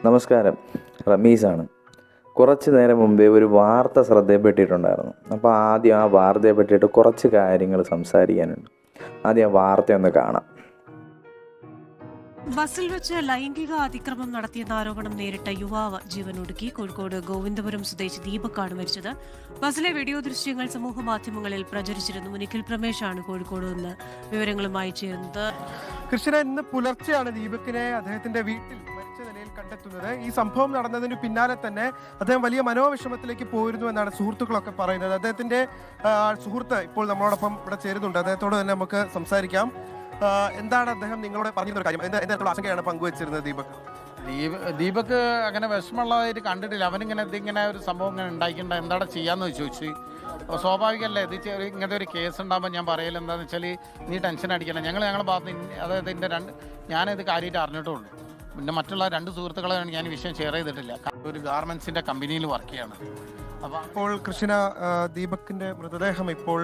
നമസ്കാരം, റമീസാണ്. കുറച്ച് നേരം മുമ്പേ ഒരു വാർത്ത ശ്രദ്ധയിൽപ്പെട്ടിട്ടുണ്ടായിരുന്നു. അപ്പോൾ ആദ്യം ആ വാർത്തയെ പറ്റിയിട്ട് കുറച്ച് കാര്യങ്ങൾ സംസാരിക്കാനുണ്ട്. ആദ്യം ആ വാർത്തയൊന്ന് കാണാം. ബസ്സിൽ വെച്ച് ലൈംഗിക അതിക്രമം നടത്തിയെന്ന ആരോപണം നേരിട്ട യുവാവ് ജീവനൊടുക്കി. കോഴിക്കോട് ഗോവിന്ദപുരം സ്വദേശി ദീപക്കാണ് മരിച്ചത്. ബസ്സിലെ വീഡിയോ ദൃശ്യങ്ങൾ സമൂഹ മാധ്യമങ്ങളിൽ പ്രചരിച്ചിരുന്നു. നിഖിൽ പ്രമേശാണ് കോഴിക്കോട് നിന്ന് വിവരങ്ങളുമായി ചേരുന്നത്. കൃഷ്ണ, ഇന്ന് പുലർച്ചെയാണ് ദീപകിനെ അദ്ദേഹത്തിന്റെ വീട്ടിൽ മരിച്ച നിലയിൽ കണ്ടെത്തുന്നത്. ഈ സംഭവം നടന്നതിന് പിന്നാലെ തന്നെ അദ്ദേഹം വലിയ മനോവിഷമത്തിലേക്ക് പോയിരുന്നു എന്നാണ് സുഹൃത്തുക്കളൊക്കെ പറയുന്നത്. അദ്ദേഹത്തിന്റെ സുഹൃത്ത് ഇപ്പോൾ നമ്മളോടൊപ്പം ഇവിടെ ചേരുന്നുണ്ട്. അദ്ദേഹത്തോട് തന്നെ നമുക്ക് സംസാരിക്കാം. എന്താണ് അദ്ദേഹം നിങ്ങളോട് പറഞ്ഞിരുന്ന കാര്യം? എന്തെങ്കിലും ആശങ്കയാണ് പങ്കുവച്ചിരുന്നത് ദീപക് അങ്ങനെ വിഷമമുള്ളതായിട്ട് കണ്ടിട്ടില്ല. ഇതിങ്ങനെ ഒരു സംഭവം ഇങ്ങനെ ഉണ്ടായിക്കണ്ട, എന്താണ് ചെയ്യാന്ന് ചോദിച്ചു. അപ്പോൾ സ്വാഭാവികമല്ലേ, ഇങ്ങനത്തെ ഒരു കേസ് ഉണ്ടാകുമ്പോൾ ഞാൻ പറയല് എന്താണെന്ന് വെച്ചാൽ, നീ ടെൻഷൻ അടിക്കല്ല. ഞങ്ങളുടെ ഭാഗത്ത് അതായത് ഞാനിത് കാര്യമായിട്ട് അറിഞ്ഞിട്ടുള്ളൂ. പിന്നെ മറ്റുള്ള 2 സുഹൃത്തുക്കളാണ് ഞാൻ ഈ വിഷയം ഷെയർ ചെയ്തിട്ടില്ല. ഒരു ഗാർമെൻസിൻ്റെ കമ്പനിയിൽ വർക്ക് ചെയ്യാണ്. അപ്പോൾ കൃഷ്ണ, ദീപകിന്റെ മൃതദേഹം ഇപ്പോൾ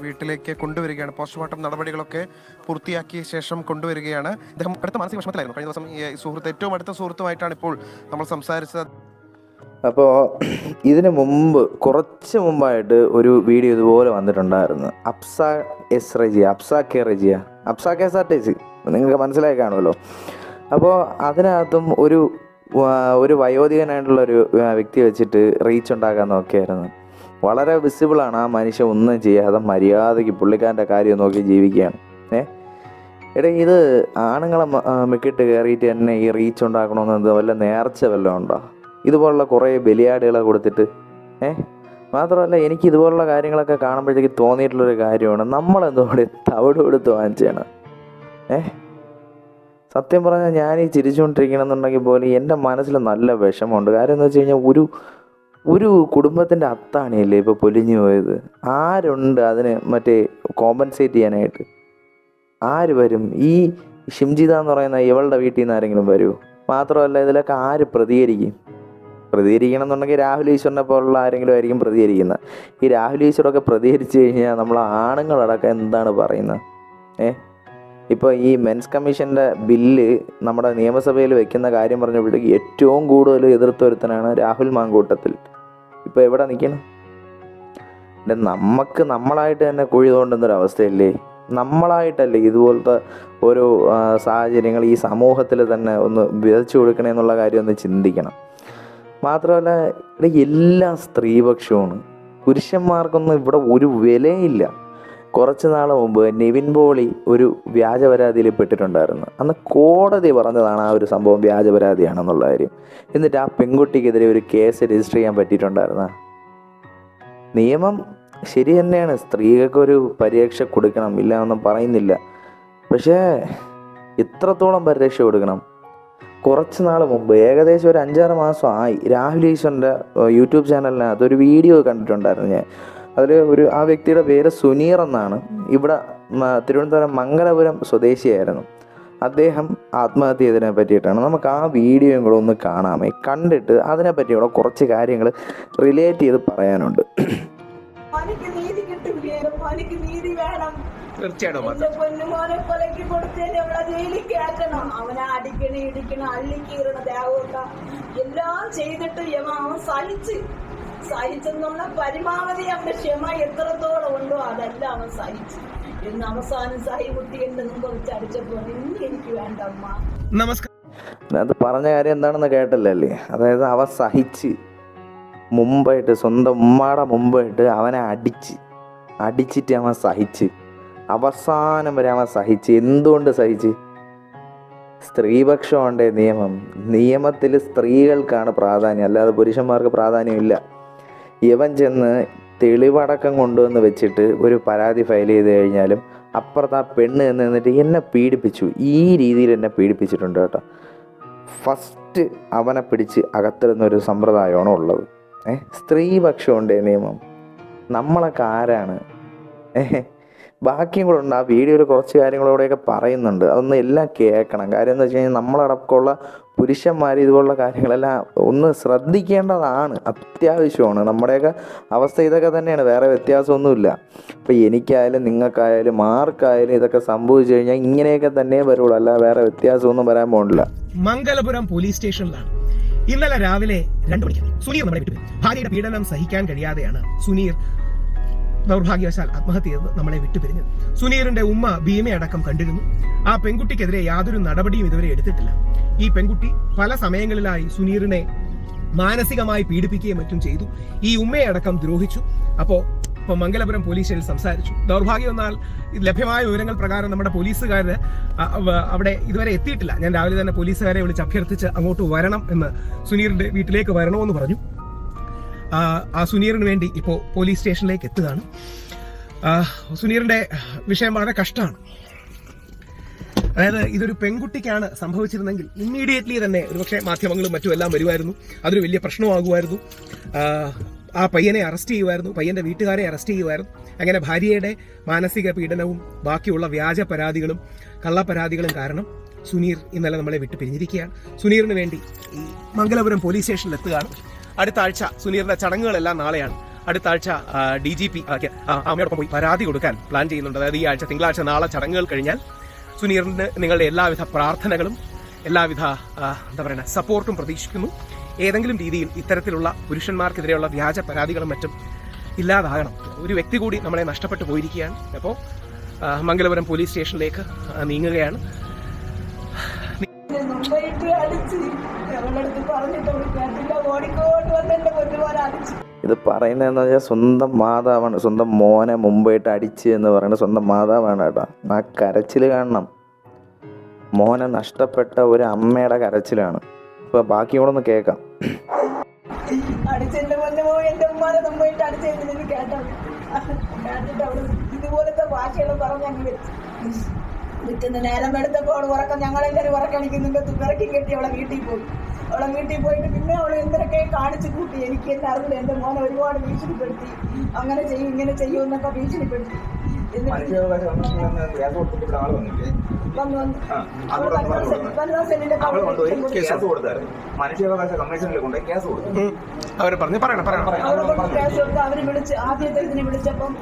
വീട്ടിലേക്ക് കൊണ്ടുവരികയാണ്. പോസ്റ്റ്മോർട്ടം നടപടികളൊക്കെ പൂർത്തിയാക്കിയ ശേഷം കൊണ്ടുവരികയാണ്. അദ്ദേഹം അടുത്ത മാനസിക വിഷമത്തിലായിരുന്നു. കഴിഞ്ഞ ദിവസം ഈ സുഹൃത്ത്, ഏറ്റവും അടുത്ത സുഹൃത്തുമായിട്ടാണ് ഇപ്പോൾ നമ്മൾ സംസാരിച്ചത്. അപ്പോൾ ഇതിന് മുമ്പ് കുറച്ച് മുമ്പായിട്ട് ഒരു വീഡിയോ ഇതുപോലെ വന്നിട്ടുണ്ടായിരുന്നു. അപ്സ കെ RTC നിങ്ങൾക്ക് മനസ്സിലായി കാണുമല്ലോ. അപ്പോൾ അതിനകത്തും ഒരു വയോധികനായിട്ടുള്ളൊരു വ്യക്തി വെച്ചിട്ട് റീച്ച് ഉണ്ടാക്കാൻ നോക്കിയായിരുന്നു. വളരെ വിസിബിളാണ്. ആ മനുഷ്യൻ ഒന്നും ചെയ്യാതെ മര്യാദയ്ക്ക് പുള്ളിക്കാരൻ്റെ കാര്യം നോക്കി ജീവിക്കുകയാണ്. ഇത് ആണുങ്ങളെ മിക്കിട്ട് കയറിയിട്ട് തന്നെ ഈ റീച്ച് ഉണ്ടാക്കണമെന്നത് വല്ല നേർച്ച വല്ലതും ഉണ്ടോ? ഇതുപോലുള്ള കുറേ ബലിയാടുകളെ കൊടുത്തിട്ട് മാത്രമല്ല, എനിക്ക് ഇതുപോലുള്ള കാര്യങ്ങളൊക്കെ കാണുമ്പോഴത്തേക്ക് തോന്നിയിട്ടുള്ളൊരു കാര്യമാണ്, നമ്മളെന്തോടെ തവിട് കൊടുത്ത് വാങ്ങിച്ചാണ്. സത്യം പറഞ്ഞാൽ ഞാൻ ഈ ചിരിച്ചുകൊണ്ടിരിക്കണമെന്നുണ്ടെങ്കിൽ പോലും എൻ്റെ മനസ്സിൽ നല്ല വിഷമമുണ്ട്. കാര്യം എന്ന് വെച്ച് കഴിഞ്ഞാൽ ഒരു കുടുംബത്തിൻ്റെ അത്താണിയല്ലേ ഇപ്പോൾ പൊലിഞ്ഞു പോയത്. ആരുണ്ട് അതിന് കോമ്പൻസേറ്റ് ചെയ്യാനായിട്ട്? ആര് വരും? ഈ ഷിംജിത എന്ന് പറയുന്ന ഇവളുടെ വീട്ടിൽ നിന്ന് ആരെങ്കിലും വരുമോ? മാത്രമല്ല, ഇതിലൊക്കെ ആര് പ്രതികരിക്കണം എന്നുണ്ടെങ്കിൽ രാഹുൽ ഈശ്വറിനെ പോലുള്ള ആരെങ്കിലും ആയിരിക്കും പ്രതികരിക്കുന്നത്. ഈ രാഹുൽ ഈശ്വറൊക്കെ പ്രതികരിച്ചു കഴിഞ്ഞാൽ നമ്മൾ ആണുങ്ങളടക്കം എന്താണ് പറയുന്നത്? ഇപ്പോൾ ഈ മെൻസ് കമ്മീഷൻ്റെ ബില്ല് നമ്മുടെ നിയമസഭയിൽ വെക്കുന്ന കാര്യം പറഞ്ഞപ്പോഴത്തേക്ക് ഏറ്റവും കൂടുതൽ എതിർത്തൊരുത്തനാണ് രാഹുൽ മാങ്കൂട്ടത്തിൽ. ഇപ്പോൾ എവിടെ നിൽക്കണം? നമുക്ക് നമ്മളായിട്ട് തന്നെ കുഴി തോണ്ടുന്നൊരവസ്ഥയല്ലേ? നമ്മളായിട്ടല്ലേ ഇതുപോലത്തെ ഓരോ സാഹചര്യങ്ങൾ ഈ സമൂഹത്തിൽ തന്നെ ഒന്ന് വിതച്ചു കൊടുക്കണേ എന്നുള്ള കാര്യം ഒന്ന് ചിന്തിക്കണം. മാത്രമല്ല, എല്ലാം സ്ത്രീപക്ഷമാണ്. പുരുഷന്മാർക്കൊന്നും ഇവിടെ ഒരു വിലയില്ല. കുറച്ച് നാൾ മുമ്പ് നിവിൻ പോളി ഒരു വ്യാജ പരാതിയിൽ പെട്ടിട്ടുണ്ടായിരുന്നു. അന്ന് കോടതി പറഞ്ഞതാണ് ആ ഒരു സംഭവം വ്യാജ പരാതിയാണെന്നുള്ള കാര്യം. എന്നിട്ട് ആ പെൺകുട്ടിക്കെതിരെ ഒരു കേസ് രജിസ്റ്റർ ചെയ്യാൻ പറ്റിയിട്ടുണ്ടായിരുന്ന നിയമം ശരി തന്നെയാണ്. സ്ത്രീകൾക്കൊരു പരിരക്ഷ കൊടുക്കണം, ഇല്ല ഒന്നും പറയുന്നില്ല. പക്ഷേ എത്രത്തോളം പരിരക്ഷ കൊടുക്കണം? കുറച്ച് നാൾ മുമ്പ്, ഏകദേശം ഒരു 5-6 മാസമായി, രാഹുൽ ഈശ്വറിൻ്റെ യൂട്യൂബ് ചാനലിനകത്ത് ഒരു വീഡിയോ കണ്ടിട്ടുണ്ടായിരുന്നു ഞാൻ. അതിൽ ആ വ്യക്തിയുടെ പേര് സുനീർ എന്നാണ്. ഇവിടെ തിരുവനന്തപുരം മംഗലപുരം സ്വദേശിയായിരുന്നു. അദ്ദേഹം ആത്മഹത്യ ചെയ്തതിനെ പറ്റിയിട്ടാണ്. നമുക്ക് ആ വീഡിയോയും കൂടെ ഒന്ന് കാണാമേ. കണ്ടിട്ട് അതിനെപ്പറ്റി കൂടെ കുറച്ച് കാര്യങ്ങൾ റിലേറ്റ് ചെയ്ത് പറയാനുണ്ട്. എല്ലാം ചെയ്തിട്ട് സഹിച്ചെന്നുള്ള പരമാവധി അവന്റെ ക്ഷമ എത്രത്തോളം ഉണ്ടോ അതെല്ലാം അവൻ സഹിച്ചു. എന്ന് അവസാനം സഹി കുട്ടി എന്റെ മുമ്പ് വെച്ച് അടിച്ചപ്പോൾ ഇന്ന് എനിക്ക് വേണ്ട അമ്മ. അത് പറഞ്ഞ കാര്യം എന്താണെന്ന് കേട്ടല്ലേ? അതായത് അവൻ സഹിച്ച് മുമ്പായിട്ട്, സ്വന്തം ഉമ്മാടെ മുമ്പായിട്ട് അവനെ അടിച്ചിട്ട് അവൻ സഹിച്ച് അവസാനം വരെ അവൻ സഹിച്ച്. എന്തുകൊണ്ട് സഹിച്ച്? സ്ത്രീപക്ഷമുണ്ടേ നിയമത്തിൽ സ്ത്രീകൾക്കാണ് പ്രാധാന്യം, അല്ലാതെ പുരുഷന്മാർക്ക് പ്രാധാന്യമില്ല. ഇവൻ ചെന്ന് തെളിവടക്കം കൊണ്ടുവന്ന് വെച്ചിട്ട് ഒരു പരാതി ഫയൽ ചെയ്ത് കഴിഞ്ഞാലും അപ്പുറത്ത് ആ പെണ്ണ് എന്ന് നിന്നിട്ട് എന്നെ പീഡിപ്പിച്ചു, ഈ രീതിയിൽ എന്നെ പീഡിപ്പിച്ചിട്ടുണ്ട് കേട്ടോ. ഫസ്റ്റ് അവനെ പിടിച്ച് അകത്തിടുന്നൊരു സമ്പ്രദായമാണ് ഉള്ളത്. സ്ത്രീപക്ഷമുണ്ടേ നിയമം. നമ്മളൊക്കെ ആരാണ്? ബാക്കിയും കൂടെ ഉണ്ട്. ആ വീഡിയോയിൽ കുറച്ച് കാര്യങ്ങളോടെയൊക്കെ പറയുന്നുണ്ട്. അതൊന്നും എല്ലാം കേൾക്കണം. കാര്യം എന്താ വെച്ച് കഴിഞ്ഞാൽ നമ്മളടക്കമുള്ള പുരുഷന്മാർ ഇതുപോലുള്ള കാര്യങ്ങളെല്ലാം ഒന്ന് ശ്രദ്ധിക്കേണ്ടതാണ്, അത്യാവശ്യമാണ്. നമ്മുടെയൊക്കെ അവസ്ഥ ഇതൊക്കെ തന്നെയാണ്, വേറെ വ്യത്യാസമൊന്നുമില്ല. ഇപ്പം എനിക്കായാലും നിങ്ങൾക്കായാലും ആർക്കായാലും ഇതൊക്കെ സംഭവിച്ചു കഴിഞ്ഞാൽ ഇങ്ങനെയൊക്കെ തന്നെ വരുള്ളൂ, അല്ല വേറെ വ്യത്യാസമൊന്നും വരാൻ പോകണില്ല. മംഗലപുരം പോലീസ് സ്റ്റേഷനിലാണ് ഇന്നലെ രാവിലെ 2 മണിക്ക് സുനീർ നമ്മളെ വിട്ടുപോയി. ഭാര്യയുടെ പീഡനം സഹിക്കാൻ കഴിയാതെയാണ് സുനീർ ദൗർഭാഗ്യവശാൽ ആത്മഹത്യ ചെയ്ത് നമ്മളെ വിട്ടുപിരിഞ്ഞത്. സുനീറിന്റെ ഉമ്മ ഭീമയടക്കം കണ്ടിരുന്നു. ആ പെൺകുട്ടിക്കെതിരെ യാതൊരു നടപടിയും ഇതുവരെ എടുത്തിട്ടില്ല. ഈ പെൺകുട്ടി പല സമയങ്ങളിലായി സുനീറിനെ മാനസികമായി പീഡിപ്പിക്കുകയും മറ്റും ചെയ്തു. ഈ ഉമ്മയെ അടക്കം ദ്രോഹിച്ചു. ഇപ്പോൾ മംഗലപുരം പോലീസ് സ്റ്റേഷനിൽ സംസാരിച്ചു. ദൗർഭാഗ്യം എന്നാൽ ലഭ്യമായ വിവരങ്ങൾ പ്രകാരം നമ്മുടെ പോലീസുകാർ അവിടെ ഇതുവരെ എത്തിയിട്ടില്ല. ഞാൻ രാവിലെ തന്നെ പോലീസുകാരെ വിളിച്ച് അഭ്യർത്ഥിച്ച് അങ്ങോട്ട് വരണം എന്ന്, സുനീറിന്റെ വീട്ടിലേക്ക് വരണമെന്ന് പറഞ്ഞു. ആ സുനീറിന് വേണ്ടി ഇപ്പോൾ പോലീസ് സ്റ്റേഷനിലേക്ക് എത്തുകയാണ്. സുനീറിന്റെ വിഷയം വളരെ കഷ്ടമാണ്. അതായത് ഇതൊരു പെൺകുട്ടിക്കാണ് സംഭവിച്ചിരുന്നെങ്കിൽ ഇമ്മീഡിയറ്റ്ലി തന്നെ ഒരുപക്ഷെ മാധ്യമങ്ങളും മറ്റും എല്ലാം വരുമായിരുന്നു. അതൊരു വലിയ പ്രശ്നമാകുമായിരുന്നു. ആ പയ്യനെ അറസ്റ്റ് ചെയ്യുമായിരുന്നു, പയ്യന്റെ വീട്ടുകാരെ അറസ്റ്റ് ചെയ്യുമായിരുന്നു. അങ്ങനെ ഭാര്യയുടെ മാനസിക പീഡനവും ബാക്കിയുള്ള വ്യാജ പരാതികളും കള്ളപ്പരാതികളും കാരണം സുനീർ ഇന്നലെ നമ്മളെ വിട്ടു പിരിഞ്ഞിരിക്കുകയാണ്. സുനീറിന് വേണ്ടി ഈ മംഗലപുരം പോലീസ് സ്റ്റേഷനിൽ എത്തുകയാണ്. അടുത്ത ആഴ്ച സുനീറിന്റെ ചടങ്ങുകളെല്ലാം നാളെയാണ്. അടുത്ത ആഴ്ച DGP അമ്മയോടൊപ്പം പോയി പരാതി കൊടുക്കാൻ പ്ലാൻ ചെയ്യുന്നുണ്ട്. അതായത് ഈ ആഴ്ച തിങ്കളാഴ്ച നാളെ ചടങ്ങുകൾ കഴിഞ്ഞാൽ സുനീറിന് നിങ്ങളുടെ എല്ലാവിധ പ്രാർത്ഥനകളും എല്ലാവിധ സപ്പോർട്ടും പ്രതീക്ഷിക്കുന്നു. ഏതെങ്കിലും രീതിയിൽ ഇത്തരത്തിലുള്ള പുരുഷന്മാർക്കെതിരെയുള്ള വ്യാജ പരാതികളും മറ്റും ഇല്ലാതാകണം. ഒരു വ്യക്തി കൂടി നമ്മളെ നഷ്ടപ്പെട്ടു പോയിരിക്കുകയാണ്. അപ്പോൾ മംഗലപുരം പോലീസ് സ്റ്റേഷനിലേക്ക് നീങ്ങുകയാണ്. ഇത് പറയുന്നതെന്ന് വെച്ചാൽ സ്വന്തം മാതാവാണ്, സ്വന്തം മോനെ മുമ്പായിട്ട് അടിച്ച് എന്ന് പറയുന്നത് സ്വന്തം മാതാവാണ് കേട്ടോ. ആ കരച്ചിൽ കാണണം. മോനെ നഷ്ടപ്പെട്ട ഒരു അമ്മയുടെ കരച്ചിലാണ്. ഇപ്പൊ ബാക്കി കൂടെ ഒന്ന് കേൾക്കാം. അടിച്ചെന്റെ മുന്നേ പോയി എന്റെ ഉമ്മാനെ മുമ്പായിട്ട് അടിച്ചെന്ന് കേട്ടത് കേട്ടിട്ട് അവിടെ ഇതുപോലത്തെ ഭാഷകൾ പറഞ്ഞങ്ങ് വിൽക്കുന്ന നേരം എടുത്തപ്പോൾ അവൾ ഉറക്കം ഞങ്ങളെല്ലാവരും ഉറക്കണിക്കുന്നുണ്ട്. പിറക്കി കെട്ടി അവളെ വീട്ടിൽ പോയി. അവളെ വീട്ടിൽ പോയിട്ട് പിന്നെ അവൾ എന്തൊക്കെ കാണിച്ചു കൂട്ടി. എനിക്ക് എന്നെ അറിയില്ല. എന്റെ മോനെ ഒരുപാട് ഭീഷണിപ്പെടുത്തി. അങ്ങനെ ചെയ്യും ഇങ്ങനെ ചെയ്യും എന്നൊക്കെ ഭീഷണിപ്പെടുത്തി. അവര് വിളിച്ച് ആദ്യത്തെ ഇതിനെ വിളിച്ചപ്പം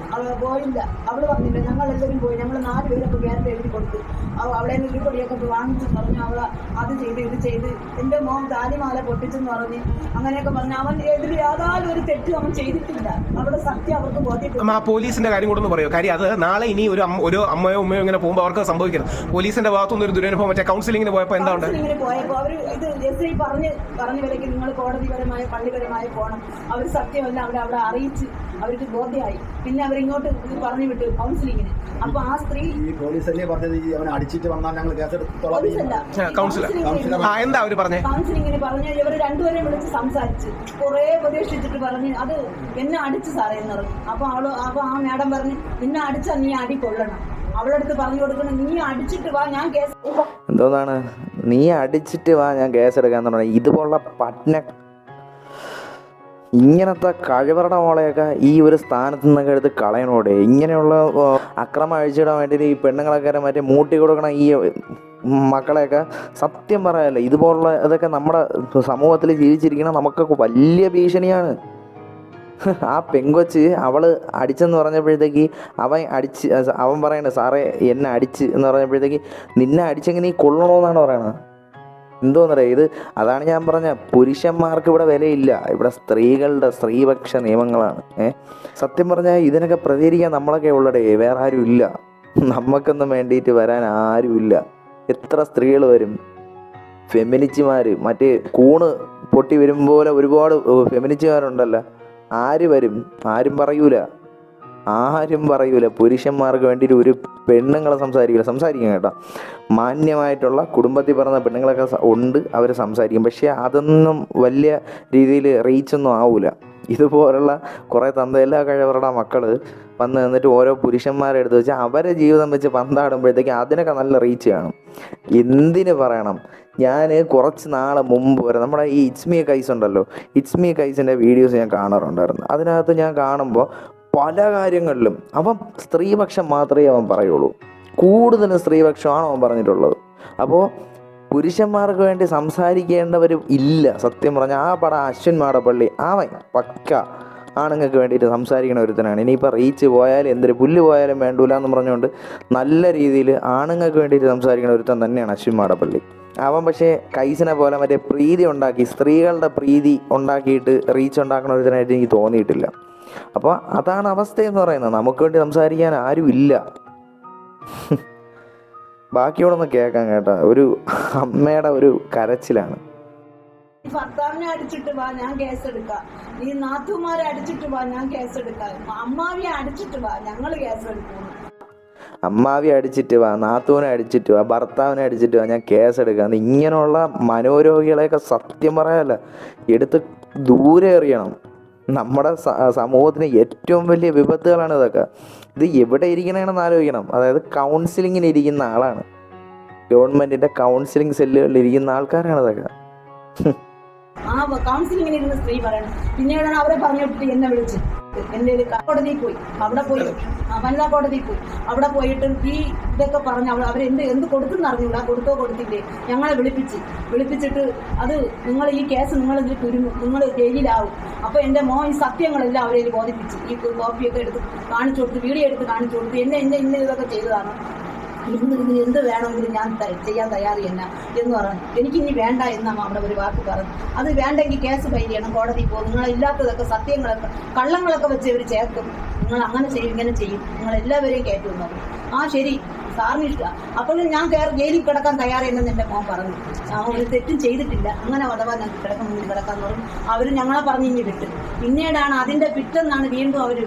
പോയില്ല. അവള് പറഞ്ഞില്ല. ഞങ്ങളെല്ലാവരും പോയി. ഞങ്ങൾ 4 പേരൊക്കെ ഗ്യാരണ്ടി എഴുതി കൊടുത്തു. അവളെ ഉരുപടിയൊക്കെ വാങ്ങിച്ചെന്ന് പറഞ്ഞു. അവള് അത് ചെയ്ത് ഇത് ചെയ്ത് എന്റെ മോൻ താലിമാല പൊട്ടിച്ചെന്ന് പറഞ്ഞ് അങ്ങനെയൊക്കെ പറഞ്ഞു. അവൻ എതിര് യാതൊരു ഒരു തെറ്റ് അവൻ ചെയ്തിട്ടില്ല. അവിടെ സത്യം അവർക്ക് ബോധ്യപ്പെട്ടു. പോലീസിന്റെ കാര്യം കൂടെ ഒന്ന് പറയോ? കാര്യം അത് നാളെ ഇനി ഒരു അമ്മയോ ഉമ്മയോ ഇങ്ങനെ പോകുമ്പോൾ അവർക്ക് സംഭവിക്കണം. പോലീസിന്റെ ഭാഗത്തുനിന്ന് ഒരു ദുരനുഭവം മറ്റേ കൗൺസിലിങ്ങിന് പോയപ്പോൾ എന്താ ഉണ്ട്? കൗൺസിലിങ്ങിന് പോയപ്പോൾ അവർ ഇത് SI പറഞ്ഞു വിലക്ക് നിങ്ങൾ കോടതിപരമായ പള്ളിപരമായ പോകണം. അവർ സത്യമല്ല അവിടെ അറിയിച്ച് അവർക്ക് ബോധ്യമായി. പിന്നെ അവരിങ്ങോട്ട് പറഞ്ഞു വിട്ടു കൗൺസിലിങ്ങിന്. അപ്പൊ ആ സ്ത്രീ പോലീസല്ലേ പറഞ്ഞത് അവനെ അടിച്ചിട്ട് വന്നാൽ ഞങ്ങൾ എന്താ അവര് പറഞ്ഞേ? കൗൺസിലിങ്ങിന് പറഞ്ഞ് ഇവർ രണ്ടുപേരെയും വിളിച്ച് സംസാരിച്ച് കുറെ ഉപദേശിച്ചിട്ട് പറഞ്ഞ് അത് എന്നെ അടിച്ചു സാറേ എന്ന് പറഞ്ഞു. അപ്പൊ ആ മാഡം പറഞ്ഞ് നിന്നെ അടിച്ചാ നീ അടി കൊള്ളണം. അവളടുത്ത് പറഞ്ഞു കൊടുക്കണം നീ അടിച്ചിട്ട് വാ ഞാൻ കേസ്. എന്തോന്നാണ് നീ അടിച്ചിട്ട് വാ ഞാൻ കേസ് എടുക്കാന്ന് പറഞ്ഞാൽ ഇതുപോലുള്ള പട്ന ഇങ്ങനത്തെ കഴിവറുടെ മോളെയൊക്കെ ഈ ഒരു സ്ഥാനത്ത് നിന്നൊക്കെ എടുത്ത് കളയണോടെ. ഇങ്ങനെയുള്ള അക്രമം അഴിച്ചിടാൻ വേണ്ടിയിട്ട് ഈ പെണ്ണുങ്ങളൊക്കെ മറ്റേ മൂട്ടി കൊടുക്കണം ഈ മക്കളെയൊക്കെ. സത്യം പറയാമല്ലോ ഇതുപോലുള്ള ഇതൊക്കെ നമ്മുടെ സമൂഹത്തിൽ ജീവിച്ചിരിക്കണം നമുക്കൊക്കെ വലിയ ഭീഷണിയാണ്. ആ പെങ്കൊച്ച് അവള് അടിച്ചെന്ന് പറഞ്ഞപ്പോഴത്തേക്ക് അവൻ പറയണേ സാറേ എന്നെ അടിച്ച് എന്ന് പറഞ്ഞപ്പോഴത്തേക്ക് നിന്നെ അടിച്ചെങ്കിൽ നീ കൊള്ളണമെന്നാണ് പറയണത്. എന്തോന്നറിയാം ഇത്. അതാണ് ഞാൻ പറഞ്ഞ പുരുഷന്മാർക്ക് ഇവിടെ വിലയില്ല. ഇവിടെ സ്ത്രീകളുടെ സ്ത്രീപക്ഷ നിയമങ്ങളാണ്. സത്യം പറഞ്ഞാൽ ഇതിനൊക്കെ പ്രതികരിക്കാൻ നമ്മളൊക്കെ ഉള്ളടേ, വേറെ ആരും ഇല്ല. നമുക്കൊന്നും വേണ്ടിയിട്ട് വരാൻ ആരുമില്ല. എത്ര സ്ത്രീകൾ വരും, ഫെമിനിസ്റ്റുമാർ, മറ്റേ കൂണ് പൊട്ടി വരും പോലെ ഒരുപാട് ഫെമിനിസ്റ്റുമാരുണ്ടല്ലോ. ആര് വരും? ആരും പറയൂല. പുരുഷന്മാർക്ക് വേണ്ടിയിട്ട് ഒരു പെണ്ണുങ്ങളെ സംസാരിക്കും കേട്ടോ. മാന്യമായിട്ടുള്ള കുടുംബത്തിൽ പറഞ്ഞ പെണ്ണുങ്ങളൊക്കെ ഉണ്ട്, അവർ സംസാരിക്കും. പക്ഷേ അതൊന്നും വലിയ രീതിയിൽ റീച്ചൊന്നും ആവൂല. ഇതുപോലുള്ള കുറേ തന്തയില്ലാ കഴിവറുടെ മക്കൾ വന്ന് നിന്നിട്ട് ഓരോ പുരുഷന്മാരെ എടുത്ത് വെച്ച് അവരെ ജീവിതം വെച്ച് പന്താടുമ്പോഴത്തേക്ക് അതിനൊക്കെ നല്ല റീച്ച് കാണും. എന്തിന് പറയണം, ഞാൻ കുറച്ച് നാൾ മുമ്പ് വരെ നമ്മുടെ ഈ ഇറ്റ്സ് കൈസ് ഉണ്ടല്ലോ, ഇറ്റ്സ് കൈസിൻ്റെ വീഡിയോസ് ഞാൻ കാണാറുണ്ടായിരുന്നു. അതിനകത്ത് ഞാൻ കാണുമ്പോൾ പല കാര്യങ്ങളിലും അവൻ സ്ത്രീപക്ഷം മാത്രമേ അവൻ പറയുള്ളൂ. കൂടുതലും സ്ത്രീപക്ഷമാണ് അവൻ പറഞ്ഞിട്ടുള്ളത്. അപ്പോൾ പുരുഷന്മാർക്ക് വേണ്ടി സംസാരിക്കേണ്ടവരും ഇല്ല. സത്യം പറഞ്ഞാൽ ആ പടം അശ്വിൻ മാടപ്പള്ളി അവൻ പക്ക ആണുങ്ങൾക്ക് വേണ്ടിയിട്ട് സംസാരിക്കണ ഒരുത്തനാണ്. ഇനിയിപ്പോൾ റീച്ച് പോയാലും എന്തൊരു പുല്ല് പോയാലും വേണ്ടൂല എന്ന് പറഞ്ഞുകൊണ്ട് നല്ല രീതിയിൽ ആണുങ്ങൾക്ക് വേണ്ടിയിട്ട് സംസാരിക്കണ ഒരുത്തൻ തന്നെയാണ് അശ്വിൻ മാടപ്പള്ളി. അവൻ പക്ഷേ കൈസിനെ പോലെ മറ്റേ പ്രീതി ഉണ്ടാക്കി, സ്ത്രീകളുടെ പ്രീതി ഉണ്ടാക്കിയിട്ട് റീച്ച് ഉണ്ടാക്കണ ഒരുത്തനായിട്ട് എനിക്ക് തോന്നിയിട്ടില്ല. അപ്പോൾ അതാണ് അവസ്ഥയെന്ന് പറയുന്നത്. നമുക്ക് വേണ്ടി സംസാരിക്കാൻ ആരും ഇല്ല. ബാക്കിയോടൊന്ന് കേൾക്കാം കേട്ടോ. ഒരു അമ്മയുടെ ഒരു കരച്ചിലാണ്. ഭർത്താവിനെ അടിച്ചിട്ട് വാ, ഞാൻ കേസെടുക്കാം. ഈ നാത്തുമാരെ അടിച്ചിട്ട് വാ, ഞാൻ കേസെടുക്കാം. അമ്മാവിയെ അടിച്ചിട്ട് വാ, ഞങ്ങൾ കേസെടുക്കും. അമ്മാവി അടിച്ചിട്ട് വാ, നാത്തൂനെ അടിച്ചിട്ട് വാ, ഭർത്താവിനെ അടിച്ചിട്ട് വാ, ഞാൻ കേസെടുക്കാം. ഇങ്ങനെയുള്ള മനോരോഗികളെയൊക്കെ സത്യം പറയാല്ല എടുത്ത് ദൂരെ എറിയണം. നമ്മുടെ സമൂഹത്തിന് ഏറ്റവും വലിയ വിപത്തുകളാണ് ഇതൊക്കെ. ഇത് എവിടെ ഇരിക്കണമെന്ന് ആലോചിക്കണം. അതായത് കൗൺസിലിങ്ങിന് ഇരിക്കുന്ന ആളാണ്, ഗവൺമെൻറ്റിൻ്റെ കൗൺസിലിംഗ് സെല്ലുകളിൽ ഇരിക്കുന്ന ആൾക്കാരാണ് ഇതൊക്കെ. ആ കൗൺസിലിങ്ങിന് ഇരുന്ന സ്ത്രീ പറയണം. പിന്നീടാണ് അവരെ പറഞ്ഞിട്ട് എന്നെ വിളിച്ച് എൻ്റെ കോടതിയിൽ പോയി. അവിടെ പോയി വനിതാ കോടതിയിൽ പോയി. അവിടെ പോയിട്ട് ഈ ഇതൊക്കെ പറഞ്ഞ് അവരെന്ത് കൊടുത്തെന്ന് അറിഞ്ഞൂടാ. കൊടുത്തോ കൊടുത്തില്ലേ ഞങ്ങളെ വിളിപ്പിച്ചിട്ട് അത് നിങ്ങൾ ഈ കേസ് നിങ്ങളിതിൽ കുരുങ്ങും, നിങ്ങൾ ജയിലിലാവും. അപ്പോൾ എൻ്റെ മോൻ ഈ സത്യങ്ങളെല്ലാം അവരെ ബോധിപ്പിച്ച് ഈ കോപ്പിയൊക്കെ എടുത്ത് കാണിച്ചു കൊടുത്ത്, വീഡിയോ എടുത്ത് കാണിച്ചു കൊടുത്ത് ഇന്ന ഇതൊക്കെ ചെയ്തതാണ്. ഇതിന് എന്ത് വേണമെങ്കിലും ഞാൻ ചെയ്യാൻ തയ്യാറി എന്ന് പറഞ്ഞു. എനിക്കിനി വേണ്ട എന്നാണ് അവിടെ ഒരു വാക്ക് പറഞ്ഞു. അത് വേണ്ടെങ്കിൽ കേസ് ഫയൽ ചെയ്യണം, കോടതിയിൽ പോകും. നിങ്ങളില്ലാത്തതൊക്കെ സത്യങ്ങളൊക്കെ കള്ളങ്ങളൊക്കെ വെച്ച് ഇവർ ചേർക്കും. നിങ്ങൾ അങ്ങനെ ചെയ്യും, ഇങ്ങനെ ചെയ്യും, നിങ്ങളെല്ലാവരെയും കയറ്റുമെന്ന് പറഞ്ഞു. ആ ശരി സാറിന് ഇഷ്ടമാണ്. അപ്പോൾ ഞാൻ ജയിലിൽ കിടക്കാൻ തയ്യാറെന്ന് എൻ്റെ മോൻ പറഞ്ഞു. ഒരു തെറ്റും ചെയ്തിട്ടില്ല, അങ്ങനെ അഥവാ ഞങ്ങൾക്ക് കിടക്കാന്ന് പറഞ്ഞു. അവർ ഞങ്ങളെ പറഞ്ഞ് ഇനി വിട്ടു. പിന്നീടാണ് അതിൻ്റെ പിറ്റെന്നാണ് വീണ്ടും അവർ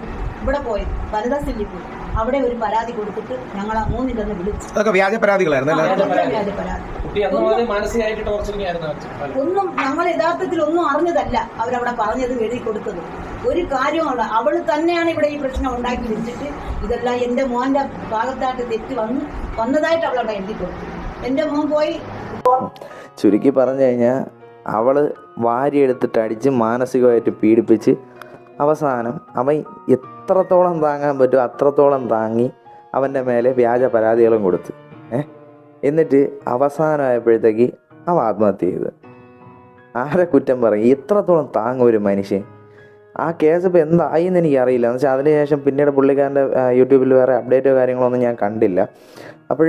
ഇവിടെ പോയത്, വനിതാ സെല്ലിൽ പോയി. അവിടെ ഒരു പരാതി കൊടുത്തിട്ട് ഞങ്ങൾ 3 തന്നെ വിളിച്ചു. വ്യാജ പരാതികളായിരുന്നു. ഒന്നും ഞങ്ങൾ യഥാർത്ഥത്തിൽ ഒന്നും അറിഞ്ഞതല്ല അവരവിടെ പറഞ്ഞത്, എഴുതി കൊടുത്തത്. ഒരു കാര്യമാണ്, അവൾ തന്നെയാണ് ഇവിടെ ഈ പ്രശ്നം ഉണ്ടാക്കി വെച്ചിട്ട് ഇതെല്ലാം എൻ്റെ മോൻ്റെ ഭാഗത്തായിട്ട് തെറ്റ് വന്നതായിട്ട് അവളവിടെ എഴുതി കൊടുത്തു. എൻ്റെ മോൻ പോയി. ചുരുക്കി പറഞ്ഞു കഴിഞ്ഞാൽ അവള് വാരിയെടുത്തിട്ട് അടിച്ച് മാനസികമായിട്ട് പീഡിപ്പിച്ച് അവസാനം അവൻ എത്രത്തോളം താങ്ങാൻ പറ്റുമോ അത്രത്തോളം താങ്ങി അവൻ്റെ മേലെ വ്യാജ പരാതികളും കൊടുത്ത് എന്നിട്ട് അവസാനമായപ്പോഴത്തേക്ക് അവൻ ആത്മഹത്യ ചെയ്ത്. ആരെ കുറ്റം പറയും? എത്രത്തോളം താങ്ങും ഒരു മനുഷ്യൻ? ആ കേസ് ഇപ്പോൾ എന്തായി എന്ന് എനിക്കറിയില്ല. എന്ന് വെച്ചാൽ അതിനുശേഷം പിന്നീട് പുള്ളിക്കാരൻ്റെ യൂട്യൂബിൽ വേറെ അപ്ഡേറ്റോ കാര്യങ്ങളൊന്നും ഞാൻ കണ്ടില്ല. അപ്പോൾ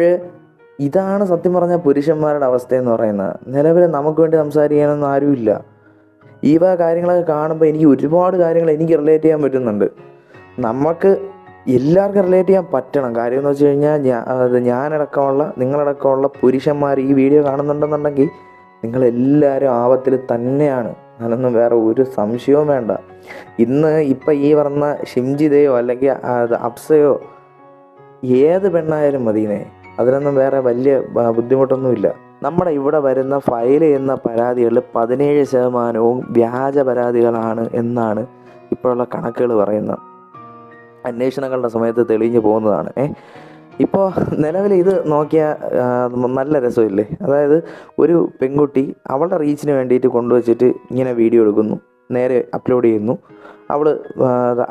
ഇതാണ് സത്യം പറഞ്ഞാൽ പുരുഷന്മാരുടെ അവസ്ഥയെന്ന് പറയുന്നത്. നിലവിൽ നമുക്ക് വേണ്ടി സംസാരിക്കാനൊന്നും ആരുമില്ല. ഈ കാര്യങ്ങളൊക്കെ കാണുമ്പോൾ എനിക്ക് ഒരുപാട് കാര്യങ്ങൾ എനിക്ക് റിലേറ്റ് ചെയ്യാൻ പറ്റുന്നുണ്ട്. നമുക്ക് എല്ലാവർക്കും റിലേറ്റ് ചെയ്യാൻ പറ്റണം. കാര്യം എന്ന് വെച്ച് കഴിഞ്ഞാൽ ഞാനടക്കമുള്ള നിങ്ങളടക്കമുള്ള പുരുഷന്മാർ ഈ വീഡിയോ കാണുന്നുണ്ടെന്നുണ്ടെങ്കിൽ നിങ്ങളെല്ലാവരും ആപത്തിൽ തന്നെയാണ്. അതിനൊന്നും വേറെ ഒരു സംശയവും വേണ്ട. ഇപ്പം ഈ പറഞ്ഞ ഷിംജിതയോ അല്ലെങ്കിൽ അപ്സയോ ഏത് പെണ്ണായാലും മതിയേ, അതിനൊന്നും വേറെ വലിയ ബുദ്ധിമുട്ടൊന്നുമില്ല. നമ്മുടെ ഇവിടെ വരുന്ന ഫയൽ ചെയ്യുന്ന പരാതികളിൽ 17% വ്യാജ പരാതികളാണ് എന്നാണ് ഇപ്പോഴുള്ള കണക്കുകൾ പറയുന്നത്. അന്വേഷണങ്ങളുടെ സമയത്ത് തെളിഞ്ഞു പോകുന്നതാണ്. ഇപ്പോൾ നിലവിൽ ഇത് നോക്കിയാൽ നല്ല രസമില്ലേ? അതായത് ഒരു പെൺകുട്ടി അവളുടെ റീച്ചിന് വേണ്ടിയിട്ട് കൊണ്ടുവച്ചിട്ട് ഇങ്ങനെ വീഡിയോ എടുക്കുന്നു, നേരെ അപ്ലോഡ് ചെയ്യുന്നു, അവൾ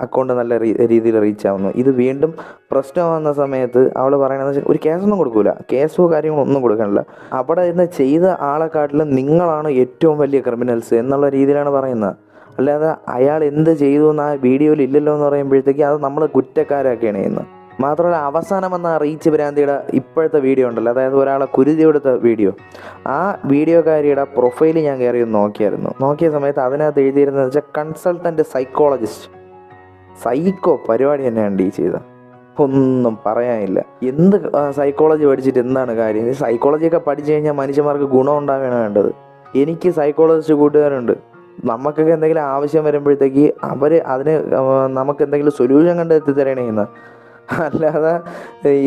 അക്കൗണ്ട് നല്ല രീതിയിൽ റീച്ച് ആവുന്നു. ഇത് വീണ്ടും പ്രശ്നമാകുന്ന സമയത്ത് അവൾ പറയണതെന്ന് വെച്ചാൽ ഒരു കേസൊന്നും കൊടുക്കില്ല, കേസോ കാര്യങ്ങളോ ഒന്നും കൊടുക്കണില്ല. അവിടെ നിന്ന് ചെയ്ത ആളെക്കാട്ടിലും നിങ്ങളാണ് ഏറ്റവും വലിയ ക്രിമിനൽസ് എന്നുള്ള രീതിയിലാണ് പറയുന്നത്. അല്ലാതെ അയാൾ എന്ത് ചെയ്തു എന്ന് ആ വീഡിയോയിൽ ഇല്ലല്ലോ എന്ന് പറയുമ്പോഴത്തേക്ക് അത് നമ്മൾ കുറ്റക്കാരാക്കുകയാണ് ചെയ്യുന്നത്. മാത്രമല്ല അവസാനം വന്ന റീച്ച് ഭ്രാന്തിയുടെ ഇപ്പോഴത്തെ വീഡിയോ ഉണ്ടല്ലോ, അതായത് ഒരാളെ കുരുതി കൊടുത്ത വീഡിയോ, ആ വീഡിയോക്കാരിയുടെ പ്രൊഫൈൽ ഞാൻ കയറി നോക്കിയ സമയത്ത് അതിനകത്ത് എഴുതിയിരുന്നത് വെച്ചാൽ കൺസൾട്ടൻറ്റ് സൈക്കോളജിസ്റ്റ്. സൈക്കോ പരിപാടി തന്നെയാണ് ഈ ചെയ്തത്. ഒന്നും പറയാനില്ല. എന്ത് സൈക്കോളജി പഠിച്ചിട്ട് എന്താണ് കാര്യം? സൈക്കോളജിയൊക്കെ പഠിച്ചു കഴിഞ്ഞാൽ മനുഷ്യന്മാർക്ക് ഗുണം ഉണ്ടാവുകയാണ് വേണ്ടത്. എനിക്ക് സൈക്കോളജിസ്റ്റ് കൂട്ടുകാരുണ്ട്. നമുക്കൊക്കെ എന്തെങ്കിലും ആവശ്യം വരുമ്പോഴത്തേക്ക് അതിന് നമുക്ക് എന്തെങ്കിലും സൊല്യൂഷൻ കണ്ടെത്തി തരണേന്ന്. അല്ലാതെ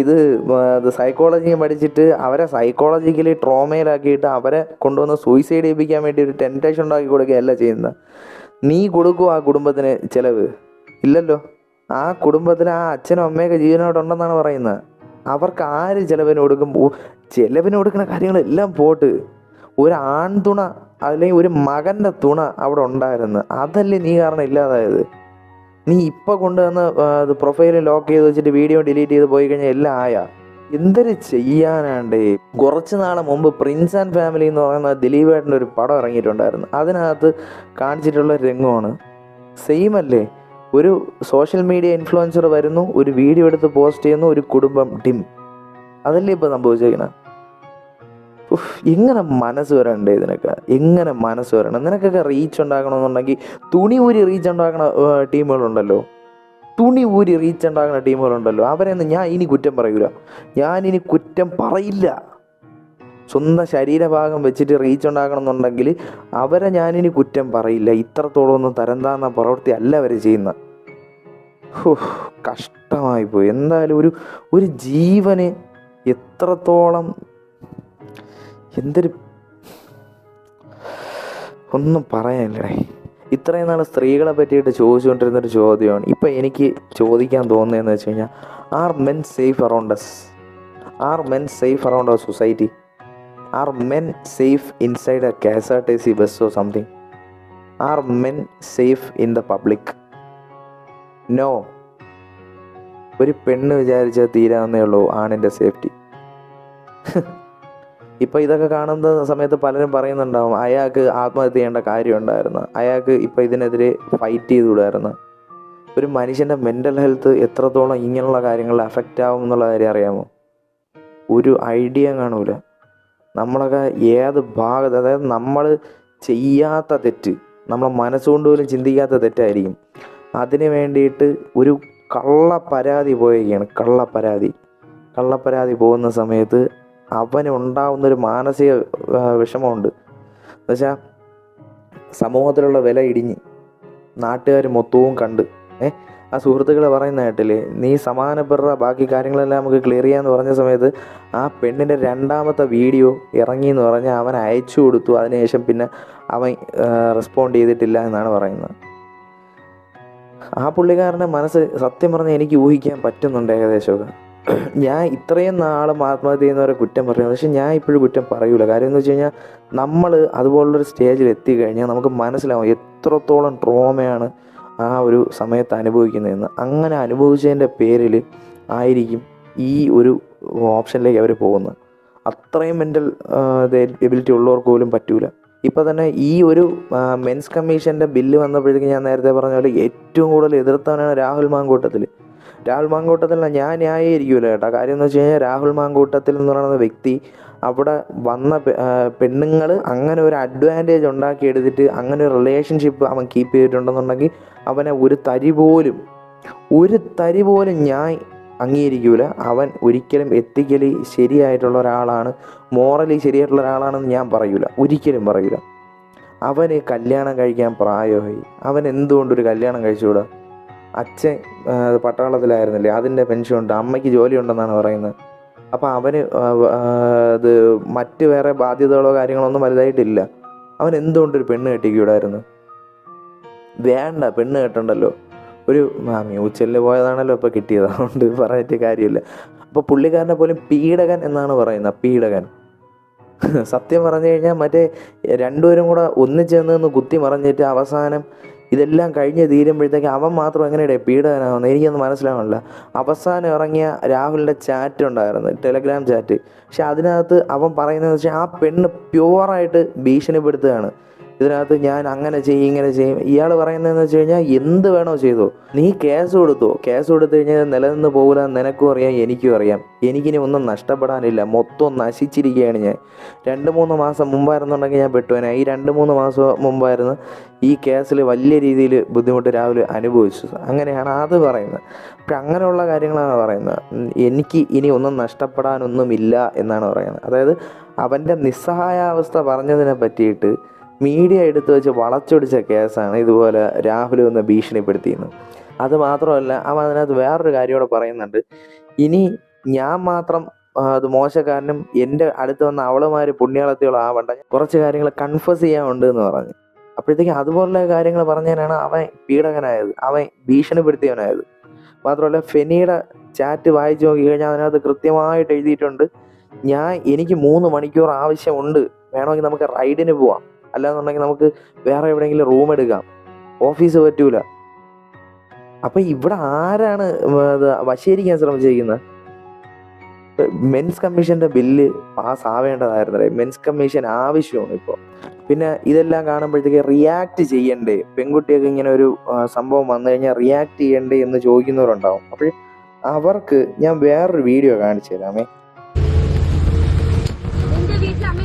ഇത് സൈക്കോളജി പഠിച്ചിട്ട് അവരെ സൈക്കോളജിക്കലി ട്രോമയിലാക്കിയിട്ട് അവരെ കൊണ്ടുവന്ന് സൂയിസൈഡ് ചെയ്യിപ്പിക്കാൻ വേണ്ടി ഒരു ടെൻറ്റേഷൻ ഉണ്ടാക്കി കൊടുക്കുകയല്ല ചെയ്യുന്നത്. നീ കൊടുക്കുമോ ആ കുടുംബത്തിന് ചിലവ്? ഇല്ലല്ലോ. ആ കുടുംബത്തിന് ആ അച്ഛനും അമ്മയൊക്കെ ജീവനോടുണ്ടെന്നാണ് പറയുന്നത്. അവർക്ക് ആര് ചിലവിന് കൊടുക്കുമ്പോൾ ചിലവിന് കൊടുക്കുന്ന കാര്യങ്ങളെല്ലാം പോട്ട്, ഒരു ആൺതുണ അല്ലെങ്കിൽ ഒരു മകൻ്റെ തുണ അവിടെ ഉണ്ടായിരുന്നു, അതല്ലേ നീ കാരണം ഇല്ലാതായത്? നീ ഇപ്പോൾ കൊണ്ടുവന്ന് പ്രൊഫൈൽ ലോക്ക് ചെയ്ത് വെച്ചിട്ട് വീഡിയോ ഡിലീറ്റ് ചെയ്ത് പോയി കഴിഞ്ഞാൽ എല്ലാം എന്തൊരു ചെയ്യാനാണ്ടേ. കുറച്ച് നാളെ മുമ്പ് പ്രിൻസ് ആൻഡ് ഫാമിലി എന്ന് പറയുന്ന ദിലീപേട്ടൻ്റെ ഒരു പടം ഇറങ്ങിയിട്ടുണ്ടായിരുന്നു. അതിനകത്ത് കാണിച്ചിട്ടുള്ള രംഗമാണ് സെയിം അല്ലേ? ഒരു സോഷ്യൽ മീഡിയ ഇൻഫ്ലുവൻസർ വരുന്നു, ഒരു വീഡിയോ എടുത്ത് പോസ്റ്റ് ചെയ്യുന്നു, ഒരു കുടുംബം ഡിം. അതല്ലേ ഇപ്പോൾ സംഭവിച്ചേക്കുന്നത്? എങ്ങനെ മനസ്സ് വരണ്ടേ ഇതിനൊക്കെ? എങ്ങനെ മനസ്സ് വരണം? നിനക്കൊക്കെ റീച്ച് ഉണ്ടാക്കണമെന്നുണ്ടെങ്കിൽ തുണി ഊരി റീച്ച് ഉണ്ടാക്കുന്ന ടീമുകളുണ്ടല്ലോ, അവരെയൊന്നും ഞാൻ ഇനി കുറ്റം പറയൂല. ഞാനിനി കുറ്റം പറയില്ല. സ്വന്തം ശരീരഭാഗം വെച്ചിട്ട് റീച്ച് ഉണ്ടാക്കണമെന്നുണ്ടെങ്കിൽ അവരെ ഞാനിനി കുറ്റം പറയില്ല. ഇത്രത്തോളം ഒന്നും തരം താന്ന പ്രവൃത്തി അല്ല അവർ ചെയ്യുന്ന. കഷ്ടമായി പോയി. എന്തായാലും ഒരു ജീവന് എത്രത്തോളം എന്തൊരു ഒന്നും പറയാനില്ലേ. ഇത്രയും നാൾ സ്ത്രീകളെ പറ്റിയിട്ട് ചോദിച്ചുകൊണ്ടിരുന്നൊരു ചോദ്യമാണ് ഇപ്പം എനിക്ക് ചോദിക്കാൻ തോന്നുന്നതെന്ന് വെച്ച് കഴിഞ്ഞാൽ, are men safe around us? Are men safe around our society? Are men safe inside a KSRTC bus or something? Are men safe in the public? No. ഒരു പെണ്ണ് വിചാരിച്ചാൽ തീരാവുന്നേ ഉള്ളൂ ആണിൻ്റെ സേഫ്റ്റി. ഇപ്പം ഇതൊക്കെ കാണുന്ന സമയത്ത് പലരും പറയുന്നുണ്ടാവും, അയാൾക്ക് ആത്മഹത്യ ചെയ്യേണ്ട കാര്യമുണ്ടായിരുന്നു, അയാൾക്ക് ഇപ്പം ഇതിനെതിരെ ഫൈറ്റ് ചെയ്തുകൂടായിരുന്നു. ഒരു മനുഷ്യൻ്റെ മെൻ്റൽ ഹെൽത്ത് എത്രത്തോളം ഇങ്ങനെയുള്ള കാര്യങ്ങളിൽ അഫക്റ്റ് ആവും എന്നുള്ള കാര്യം അറിയാമോ? ഒരു ഐഡിയ കാണൂല. നമ്മളൊക്കെ ഏത് ഭാഗത്ത്, അതായത് നമ്മൾ ചെയ്യാത്ത തെറ്റ്, നമ്മളെ മനസ്സുകൊണ്ട് പോലും ചിന്തിക്കാത്ത തെറ്റായിരിക്കും, അതിന് വേണ്ടിയിട്ട് ഒരു കള്ളപ്പരാതി പോവുകയാണ്. കള്ളപ്പരാതി പോകുന്ന സമയത്ത് അവന് ഉണ്ടാവുന്നൊരു മാനസിക വിഷമമുണ്ട്. എന്നുവെച്ചാൽ സമൂഹത്തിലുള്ള വില ഇടിഞ്ഞ് നാട്ടുകാർ മൊത്തവും കണ്ട് ആ സുഹൃത്തുക്കൾ പറയുന്ന കേട്ടില്ലേ, നീ സമാനപ്പെടുക, ബാക്കി കാര്യങ്ങളെല്ലാം നമുക്ക് ക്ലിയർ ചെയ്യാമെന്ന് പറഞ്ഞ സമയത്ത് ആ പെണ്ണിൻ്റെ രണ്ടാമത്തെ വീഡിയോ ഇറങ്ങി എന്ന് പറഞ്ഞാൽ അവൻ അയച്ചു കൊടുത്തു. അതിനുശേഷം പിന്നെ അവൻ റെസ്പോണ്ട് ചെയ്തിട്ടില്ല എന്നാണ് പറയുന്നത്. ആ പുള്ളിക്കാരൻ്റെ മനസ്സ് സത്യം പറഞ്ഞാൽ എനിക്ക് ഊഹിക്കാൻ പറ്റുന്നുണ്ട് ഏകദേശമൊക്കെ. ഞാൻ ഇത്രയും നാളും ആത്മഹത്യ ചെയ്യുന്നവരെ കുറ്റം പറയുന്നത്, പക്ഷെ ഞാൻ ഇപ്പോഴും കുറ്റം പറയൂല. കാര്യം എന്ന് വെച്ച് കഴിഞ്ഞാൽ, നമ്മൾ അതുപോലുള്ളൊരു സ്റ്റേജിൽ എത്തിക്കഴിഞ്ഞാൽ നമുക്ക് മനസ്സിലാവും എത്രത്തോളം ട്രോമയാണ് ആ ഒരു സമയത്ത് അനുഭവിക്കുന്നതെന്ന്. അങ്ങനെ അനുഭവിച്ചതിൻ്റെ പേരിൽ ആയിരിക്കും ഈ ഒരു ഓപ്ഷനിലേക്ക് അവർ പോകുന്നത്. അത്രയും മെൻ്റൽ എബിലിറ്റി ഉള്ളവർക്ക് പോലും പറ്റൂല. ഇപ്പോൾ തന്നെ ഈ ഒരു മെൻസ് കമ്മീഷൻ്റെ ബില്ല് വന്നപ്പോഴത്തേക്ക് ഞാൻ നേരത്തെ പറഞ്ഞ പോലെ ഏറ്റവും കൂടുതൽ എതിർത്തവനാണ് രാഹുൽ മാങ്കൂട്ടത്തിൽ. ഞാൻ ന്യായീകരിക്കൂല കേട്ടോ. കാര്യം എന്ന് വെച്ച് കഴിഞ്ഞാൽ, രാഹുൽ മാങ്കൂട്ടത്തിൽ എന്ന് പറയുന്ന വ്യക്തി അവിടെ വന്ന പെണ്ണുങ്ങൾ അങ്ങനെ ഒരു അഡ്വാൻറ്റേജ് ഉണ്ടാക്കിയെടുത്തിട്ട് അങ്ങനെ ഒരു റിലേഷൻഷിപ്പ് അവൻ കീപ്പ് ചെയ്തിട്ടുണ്ടെന്നുണ്ടെങ്കിൽ അവനെ ഒരു തരി പോലും ഞാൻ അംഗീകരിക്കൂല. അവൻ ഒരിക്കലും എത്തിക്കലി ശരിയായിട്ടുള്ള ഒരാളാണ്, മോറലി ശരിയായിട്ടുള്ള ഒരാളാണെന്ന് ഞാൻ ഒരിക്കലും പറയൂല. അവന് കല്യാണം കഴിക്കാൻ പ്രായമായി. അവൻ എന്തുകൊണ്ടൊരു കല്യാണം കഴിച്ചുകൂടാ? അച്ഛൻ പട്ടാളത്തിലായിരുന്നില്ലേ, അതിൻ്റെ പെൻഷൻ ഉണ്ട്, അമ്മയ്ക്ക് ജോലി ഉണ്ടെന്നാണ് പറയുന്നത്. അപ്പോൾ അവന് ഇത് മറ്റ് വേറെ ബാധ്യതകളോ കാര്യങ്ങളൊന്നും വലുതായിട്ടില്ല. അവൻ എന്തുകൊണ്ടൊരു പെണ്ണ് കെട്ടിക്കൂടായിരുന്നു? വേണ്ട, പെണ്ണ് കെട്ടണ്ടല്ലോ. ഒരു മ്യൂച്വലിൽ പോയതാണല്ലോ ഇപ്പോൾ കിട്ടിയത്, അതുകൊണ്ട് പറഞ്ഞിട്ട് കാര്യമില്ല. അപ്പോൾ പുള്ളിക്കാരനെ പോലും പീഡകൻ എന്നാണ് പറയുന്നത്. പീഡകൻ സത്യം പറഞ്ഞു കഴിഞ്ഞാൽ മറ്റേ രണ്ടുപേരും കൂടെ ഒന്നിച്ചെന്ന് കുത്തി മറിഞ്ഞിട്ട് അവസാനം ഇതെല്ലാം കഴിഞ്ഞ് തീരുമ്പോഴത്തേക്ക് അവൻ മാത്രം എങ്ങനെയാണ് പീഡകനാവുന്നത്? എനിക്കൊന്നും മനസ്സിലാവണില്ല. അവസാനം ഇറങ്ങിയ രാഹുലിൻ്റെ ചാറ്റ് ഉണ്ടായിരുന്നു, ടെലഗ്രാം ചാറ്റ്. പക്ഷെ അതിനകത്ത് അവൻ പറയുന്നതെന്ന് വെച്ചാൽ ആ പെണ്ണ് പ്യുവറായിട്ട് ഭീഷണിപ്പെടുത്തുകയാണ്. ഇതിനകത്ത് ഞാൻ അങ്ങനെ ചെയ്യും ഇങ്ങനെ ചെയ്യും. ഇയാൾ പറയുന്നതെന്ന് വെച്ച് കഴിഞ്ഞാൽ, എന്ത് വേണോ ചെയ്തോ, നീ കേസ് കൊടുത്തു കഴിഞ്ഞാൽ നിലനിന്ന് പോകില്ല. നിനക്കും അറിയാം, എനിക്കും അറിയാം. എനിക്കിനി ഒന്നും നഷ്ടപ്പെടാനില്ല, മൊത്തം നശിച്ചിരിക്കുകയാണ് ഞാൻ. 2-3 മാസം മുമ്പായിരുന്നുണ്ടെങ്കിൽ ഞാൻ പെട്ടുവേനെ. ഈ 2-3 മാസം മുമ്പായിരുന്നു ഈ കേസിൽ വലിയ രീതിയിൽ ബുദ്ധിമുട്ട് രാഹുൽ അനുഭവിച്ചു. അങ്ങനെയാണ് അത് പറയുന്നത്. പക്ഷെ അങ്ങനെയുള്ള കാര്യങ്ങളാണ് പറയുന്നത്. എനിക്ക് ഇനി ഒന്നും നഷ്ടപ്പെടാനൊന്നുമില്ല എന്നാണ് പറയുന്നത്. അതായത് അവൻ്റെ നിസ്സഹായാവസ്ഥ പറഞ്ഞതിനെ പറ്റിയിട്ട് മീഡിയ എടുത്തു വെച്ച് വളച്ചൊടിച്ച കേസാണ് ഇതുപോലെ രാഹുൽ ഒന്ന് ഭീഷണിപ്പെടുത്തിയെന്ന്. അത് മാത്രമല്ല, അവൻ അതിനകത്ത് വേറൊരു കാര്യം കൂടെ പറയുന്നുണ്ട്. ഇനി ഞാൻ മാത്രം അത് മോശക്കാരനും എൻ്റെ അടുത്ത് വന്ന അവളുമാർ പുണ്യാളത്തികളാവണ്ട, കുറച്ച് കാര്യങ്ങൾ കൺഫസ് ചെയ്യാനുണ്ട് എന്ന് പറഞ്ഞു. അപ്പോഴത്തേക്കും അതുപോലുള്ള കാര്യങ്ങൾ പറഞ്ഞതിനാണ് അവൻ പീഡകനായത്, അവൻ ഭീഷണിപ്പെടുത്തിയവനായത്. മാത്രമല്ല, ഫെനിയുടെ ചാറ്റ് വായിച്ചു നോക്കിക്കഴിഞ്ഞാൽ അതിനകത്ത് കൃത്യമായിട്ട് എഴുതിയിട്ടുണ്ട്, എനിക്ക് 3 മണിക്കൂർ ആവശ്യമുണ്ട്, വേണമെങ്കിൽ നമുക്ക് റൈഡിന് പോവാം, അല്ലാന്നുണ്ടെങ്കിൽ നമുക്ക് വേറെ എവിടെയെങ്കിലും റൂം എടുക്കാം, ഓഫീസ് പറ്റൂല. അപ്പം ഇവിടെ ആരാണ് വശീകരിക്കാൻ ശ്രമിച്ചിരിക്കുന്നത്? മെൻസ് കമ്മീഷൻ്റെ ബില്ല് പാസ് ആവേണ്ടതായിരുന്നല്ലേ? മെൻസ് കമ്മീഷൻ ആവശ്യമാണ് ഇപ്പോൾ. പിന്നെ ഇതെല്ലാം കാണുമ്പോഴത്തേക്ക് റിയാക്ട് ചെയ്യണ്ടേ? പെൺകുട്ടിയൊക്കെ ഇങ്ങനെ ഒരു സംഭവം വന്നു കഴിഞ്ഞാൽ റിയാക്ട് ചെയ്യണ്ടേ എന്ന് ചോദിക്കുന്നവരുണ്ടാവും. അപ്പോൾ അവർക്ക് ഞാൻ വേറൊരു വീഡിയോ കാണിച്ചു തരാമേ. എന്റെ വീട്ടിൽ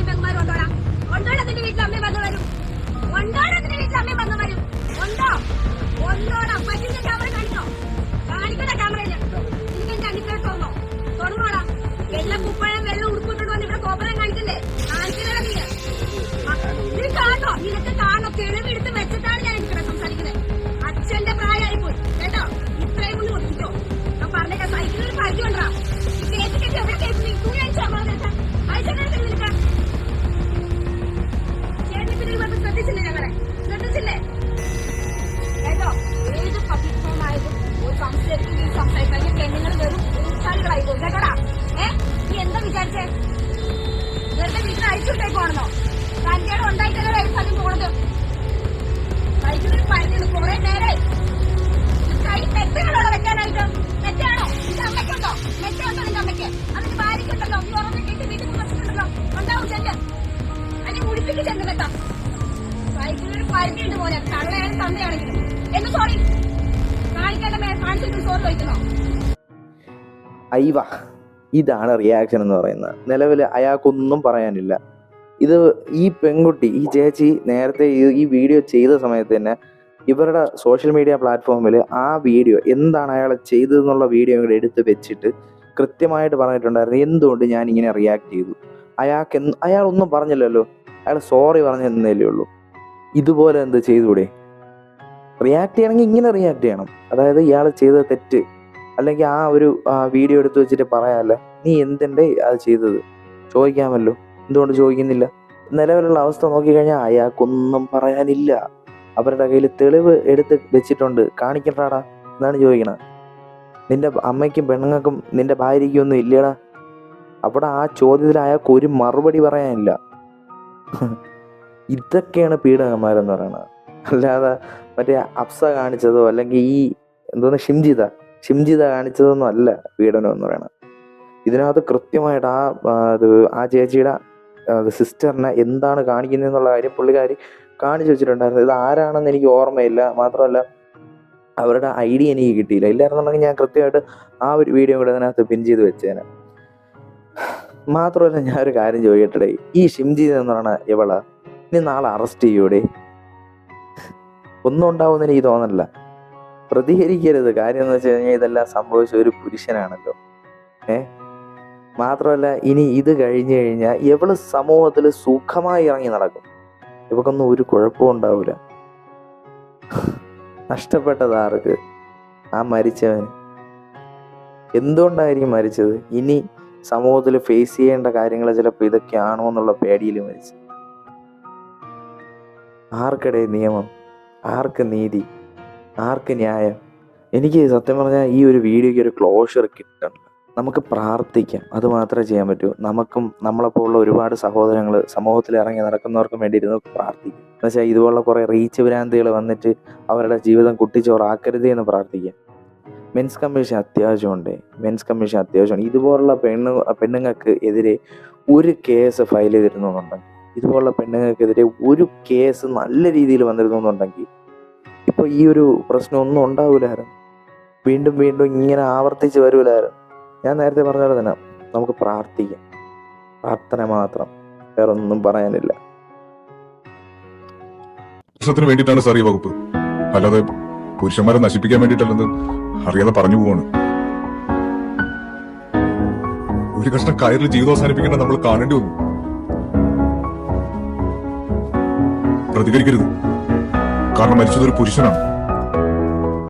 തെളിവെടുത്ത് വെച്ചിട്ടാണ് ഞാൻ ഇവിടെ സംസാരിക്കുന്നത്. അച്ഛന്റെ പ്രായമായി പോയി കേട്ടോ. ഇത്രയും കൊണ്ട് ഒത്തിക്കോ. ഞാൻ പറഞ്ഞേക്കാം, സൈക്കിളിൽ ഒരു പരിധി കൊണ്ടാ. ചേച്ചിക്കൊക്കെ എവിടെ കേൾക്കുന്നു? തുണി അയച്ചാൽ അയച്ചാൽ ചേച്ചി പിന്നെ ശ്രദ്ധിച്ചില്ലേ? ഞങ്ങളെ ശ്രദ്ധിച്ചില്ലേ കേട്ടോ? ഏത് പതിപ്പമായതും ഒരു സംസാരിക്കാൻ പെണ്ണുങ്ങൾ വരും ഊച്ചാലുകളായി പോകും കേട്ടോടാ. നീ എന്താ വിചാരിച്ചേ? വെറുതെ വീട്ടിൽ അയച്ചുവിട്ടേക്കുവാണെന്നോ? തന്റെ ഉണ്ടായിട്ടല്ലേ വയസ്സാദ്യം പോണത്? വയസ്സിനൊരു പരിധി കുറെ നേരെ കൈ മെറ്റകളോടെ വെക്കാനായിട്ട്. മെറ്റാണോ നിന്റെ അമ്മയ്ക്കുണ്ടോ? മെറ്റുണ്ടോ നിന്റെ അമ്മയ്ക്ക്? അതിന് ഭാര്യയ്ക്കുണ്ടല്ലോ. നീ ഉറങ്ങി കേട്ട് വീട്ടിൽ വന്നിട്ടുണ്ടല്ലോ. ഉണ്ടാവും ചെല്ല്. അതിനെ മുടിപ്പിക്ക് ചെന്ന് കേട്ടോ. വയസ്സിനൊരു പരിധിയുണ്ട് പോലെ തള്ളയാലും തന്നെയാണെങ്കിലും എന്ന് സോറി കാണിക്കേണ്ട കാണിച്ചിട്ട് സോറി വയ്ക്കുന്നോ? അയ്യ, ഇതാണ് റിയാക്ഷൻ എന്ന് പറയുന്നത്. നിലവിൽ അയാൾക്കൊന്നും പറയാനില്ല. ഇത് ഈ പെൺകുട്ടി, ഈ ചേച്ചി നേരത്തെ ഈ വീഡിയോ ചെയ്ത സമയത്ത് തന്നെ ഇവരുടെ സോഷ്യൽ മീഡിയ പ്ലാറ്റ്ഫോമിൽ ആ വീഡിയോ എന്താണ് അയാൾ ചെയ്തതെന്നുള്ള വീഡിയോ കൂടെ എടുത്ത് വെച്ചിട്ട് കൃത്യമായിട്ട് പറഞ്ഞിട്ടുണ്ടായിരുന്നു എന്തുകൊണ്ട് ഞാൻ ഇങ്ങനെ റിയാക്ട് ചെയ്തു. അയാളൊന്നും പറഞ്ഞില്ലല്ലോ. അയാൾ സോറി പറഞ്ഞതന്നേ ഉള്ളൂ. ഇതുപോലെ എന്ത് ചെയ്തുകൂടെ? റിയാക്ട് ചെയ്യണമെങ്കിൽ ഇങ്ങനെ റിയാക്ട് ചെയ്യണം. അതായത് ഇയാൾ ചെയ്ത തെറ്റ് അല്ലെങ്കിൽ ആ ഒരു വീഡിയോ എടുത്ത് വെച്ചിട്ട് പറയാമല്ലോ, നീ എന്തിൻ്റെ അത് ചെയ്തത് ചോദിക്കാമല്ലോ. എന്തുകൊണ്ട് ചോദിക്കുന്നില്ല? നിലവിലുള്ള അവസ്ഥ നോക്കിക്കഴിഞ്ഞാൽ അയാൾക്കൊന്നും പറയാനില്ല. അവരുടെ കയ്യിൽ തെളിവ് എടുത്ത് വെച്ചിട്ടുണ്ട്, കാണിക്കട്ടാടാ എന്നാണ് ചോദിക്കണത്. നിന്റെ അമ്മയ്ക്കും പെണ്ണുങ്ങൾക്കും നിന്റെ ഭാര്യയ്ക്കും ഒന്നും ഇല്ലടാ. അവിടെ ആ ചോദ്യത്തിൽ അയാൾക്ക് ഒരു മറുപടി പറയാനില്ല. ഇതൊക്കെയാണ് പീഡകന്മാരെന്ന് പറയുന്നത്. അല്ലാതെ മറ്റേ അപ്സ കാണിച്ചതോ അല്ലെങ്കിൽ ഈ എന്തോന്ന് ഷിംജിത കാണിച്ചതൊന്നും അല്ല പീഡനം എന്ന് പറയുന്നത്. ഇതിനകത്ത് കൃത്യമായിട്ട് ആ ചേച്ചിയുടെ സിസ്റ്ററിനെ എന്താണ് കാണിക്കുന്നതെന്നുള്ള കാര്യം പുള്ളിക്കാരി കാണിച്ചു വെച്ചിട്ടുണ്ടായിരുന്നു. ഇത് ആരാണെന്ന് എനിക്ക് ഓർമ്മയില്ല. മാത്രമല്ല അവരുടെ ഐഡിയ എനിക്ക് കിട്ടിയില്ല. ഇല്ലായിരുന്നുണ്ടെങ്കിൽ ഞാൻ കൃത്യമായിട്ട് ആ ഒരു വീഡിയോ കൂടെ അതിനകത്ത് പിൻ ചെയ്ത് വെച്ചേനെ. മാത്രമല്ല ഞാൻ ഒരു കാര്യം ചോദിക്കട്ടെ, ഈ ഷിംജിത എന്ന് പറയുന്ന എവളാ ഇനി നാളെ അറസ്റ്റ് ചെയ്യൂടെ? ഒന്നും ഉണ്ടാവുമെന്ന് എനിക്ക് തോന്നണില്ല. പ്രതികരിക്കരുത്. കാര്യം എന്ന് വെച്ച് കഴിഞ്ഞാൽ ഇതെല്ലാം സംഭവിച്ച ഒരു പുരുഷനാണല്ലോ. മാത്രമല്ല ഇനി ഇത് കഴിഞ്ഞു കഴിഞ്ഞാൽ ഇവള് സമൂഹത്തിൽ സുഖമായി ഇറങ്ങി നടക്കും. ഇവക്കൊന്നും ഒരു കുഴപ്പവും ഉണ്ടാവില്ല. നഷ്ടപ്പെട്ടത് ആർക്ക്? ആ മരിച്ചവന്. എന്തുകൊണ്ടായിരിക്കും മരിച്ചത്? ഇനി സമൂഹത്തിൽ ഫേസ് ചെയ്യേണ്ട കാര്യങ്ങൾ ചിലപ്പോൾ ഇതൊക്കെയാണോ എന്നുള്ള പേടിയിൽ മരിച്ചു. ആർക്കിടെ നിയമം? ആർക്ക് നീതി? ആർക്ക് ന്യായം? എനിക്ക് സത്യം പറഞ്ഞാൽ ഈ ഒരു വീഡിയോയ്ക്ക് ഒരു ക്ലോഷർ കിട്ടണം. നമുക്ക് പ്രാർത്ഥിക്കാം, അത് മാത്രമേ ചെയ്യാൻ പറ്റൂ. നമുക്കും നമ്മളെപ്പോലുള്ള ഒരുപാട് സഹോദരങ്ങൾ സമൂഹത്തിൽ ഇറങ്ങി നടക്കുന്നവർക്കും വേണ്ടിയിട്ട് നമുക്ക് പ്രാർത്ഥിക്കാം. എന്നുവെച്ചാൽ ഇതുപോലുള്ള കുറേ റീച്ച് ഭ്രാന്തികൾ വന്നിട്ട് അവരുടെ ജീവിതം കുട്ടിച്ചോറാക്കരുതേ എന്ന് പ്രാർത്ഥിക്കാം. മെൻസ് കമ്മീഷൻ അത്യാവശ്യമുണ്ട്. ഇതുപോലുള്ള പെണ്ണുങ്ങൾക്ക് എതിരെ ഒരു കേസ് ഫയൽ ചെയ്തിരുന്നുണ്ടെങ്കിൽ, ഇതുപോലുള്ള പെണ്ണുങ്ങൾക്കെതിരെ ഒരു കേസ് നല്ല രീതിയിൽ വന്നിരുന്നുണ്ടെങ്കിൽ ഇപ്പോൾ ഈ ഒരു പ്രശ്നം ഒന്നും ഉണ്ടാവില്ലായിരുന്നു. വീണ്ടും ഇങ്ങനെ ആവർത്തിച്ച് വരൂലായിരുന്നു. ഞാൻ നേരത്തെ പറഞ്ഞ പോലെ തന്നെ നമുക്ക് പ്രാർത്ഥിക്കാം. പ്രാർത്ഥന മാത്രം, വേറൊന്നും പറയാനില്ല. പ്രശ്നത്തിന് വേണ്ടിയിട്ടാണ് സാർ ഈ വകുപ്പ്, അല്ലാതെ പുരുഷന്മാരെ നശിപ്പിക്കാൻ വേണ്ടിയിട്ടല്ലെന്ന് അറിയാതെ പറഞ്ഞു പോവാണ്. ഒരു കഷ്ണം കയറിൽ ജീവിതം അവസാനിപ്പിക്കേണ്ട നമ്മൾ കാണേണ്ടി വന്നു. പ്രതികരിക്കരുത്, കാരണം മരിച്ചതൊരു പുരുഷനാണ്.